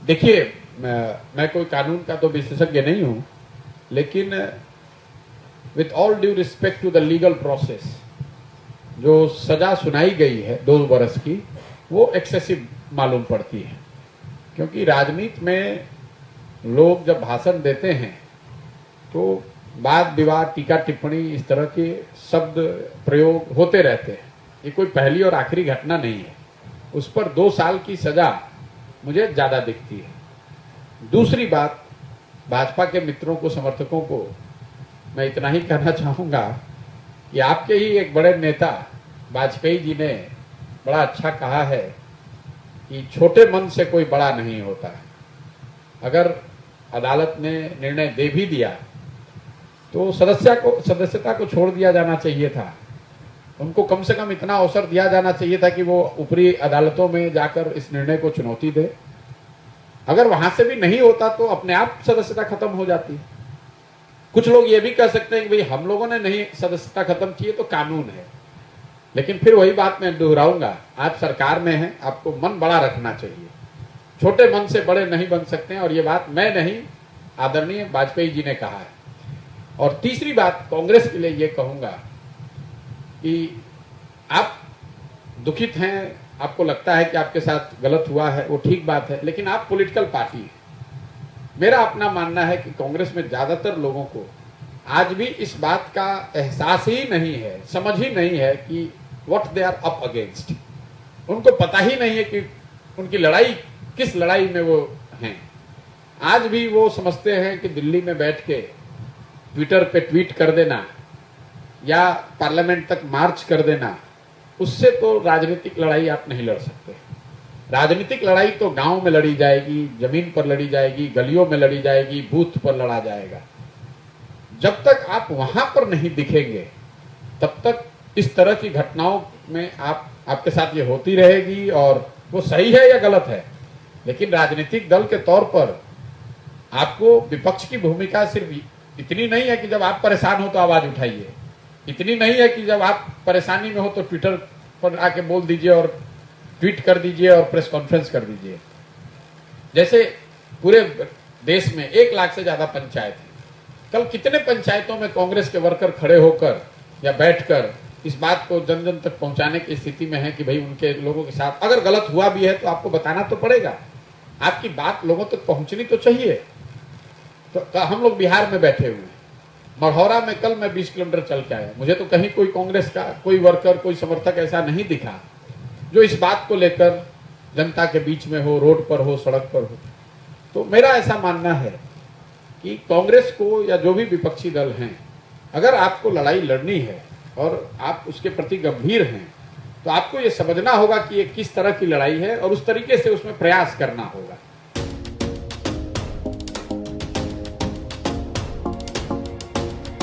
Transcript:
देखिए, मैं कोई कानून का तो विशेषज्ञ नहीं हूं, लेकिन with all due respect to the legal process, जो सजा सुनाई गई है 2 वर्ष की, वो एक्सेसिव मालूम पड़ती है। क्योंकि राजनीति में लोग जब भाषण देते हैं तो वाद विवाद, टीका टिप्पणी, इस तरह के शब्द प्रयोग होते रहते हैं। ये कोई पहली और आखिरी घटना नहीं है। उस पर 2 साल की सजा मुझे ज्यादा दिखती है। दूसरी बात, भाजपा के मित्रों को, समर्थकों को मैं इतना ही कहना चाहूंगा कि आपके ही एक बड़े नेता वाजपेयी जी ने बड़ा अच्छा कहा है कि छोटे मन से कोई बड़ा नहीं होता है। अगर अदालत ने निर्णय दे भी दिया तो सदस्यता को छोड़ दिया जाना चाहिए था। उनको कम से कम इतना अवसर दिया जाना चाहिए था कि वो ऊपरी अदालतों में जाकर इस निर्णय को चुनौती दे। अगर वहां से भी नहीं होता तो अपने आप सदस्यता खत्म हो जाती। कुछ लोग ये भी कह सकते हैं कि भाई हम लोगों ने नहीं सदस्यता खत्म की है तो कानून है, लेकिन फिर वही बात मैं दोहराऊंगा, आप सरकार में हैं, आपको मन बड़ा रखना चाहिए। छोटे मन से बड़े नहीं बन सकते हैं, और ये बात मैं नहीं, आदरणीय वाजपेयी जी ने कहा है। और तीसरी बात, कांग्रेस के लिए ये कहूंगा कि आप दुखित हैं, आपको लगता है कि आपके साथ गलत हुआ है, वो ठीक बात है, लेकिन आप पॉलिटिकल पार्टी हैं। मेरा अपना मानना है कि कांग्रेस में ज्यादातर लोगों को आज भी इस बात का एहसास ही नहीं है, समझ ही नहीं है कि what they are up against. उनको पता ही नहीं है कि उनकी लड़ाई किस लड़ाई में वो हैं। आज भी वो समझते हैं कि दिल्ली में बैठ के ट्विटर पे ट्वीट कर देना या पार्लियामेंट तक मार्च कर देना, उससे तो राजनीतिक लड़ाई आप नहीं लड़ सकते। राजनीतिक लड़ाई तो गांव में लड़ी जाएगी, जमीन पर लड़ी जाएगी, गलियों में लड़ी जाएगी, बूथ पर लड़ा जाएगा। जब तक आप वहां पर नहीं दिखेंगे तब तक इस तरह की घटनाओं में आपके साथ ये होती रहेगी, और वो सही है या गलत है। लेकिन राजनीतिक दल के तौर पर आपको विपक्ष की भूमिका सिर्फ इतनी नहीं है कि जब आप परेशान हो तो आवाज उठाइए, इतनी नहीं है कि जब आप परेशानी में हो तो ट्विटर पर आके बोल दीजिए और ट्वीट कर दीजिए और प्रेस कॉन्फ्रेंस कर दीजिए। जैसे पूरे देश में 1 लाख से ज्यादा पंचायत है। कल कितने पंचायतों में कांग्रेस के वर्कर खड़े होकर या बैठकर इस बात को जन जन तक पहुंचाने की स्थिति में है कि भाई उनके लोगों के साथ अगर गलत हुआ भी है तो आपको बताना तो पड़ेगा, आपकी बात लोगों तक पहुंचनी तो चाहिए। तो हम लोग बिहार में बैठे हुए हैं, मढ़ौरा में कल मैं 20 किलोमीटर चल के आया, मुझे तो कहीं कोई कांग्रेस का कोई वर्कर, कोई समर्थक ऐसा नहीं दिखा जो इस बात को लेकर जनता के बीच में हो, रोड पर हो, सड़क पर हो। तो मेरा ऐसा मानना है कि कांग्रेस को या जो भी विपक्षी दल हैं, अगर आपको लड़ाई लड़नी है और आप उसके प्रति गंभीर हैं तो आपको ये समझना होगा कि ये किस तरह की लड़ाई है और उस तरीके से उसमें प्रयास करना होगा।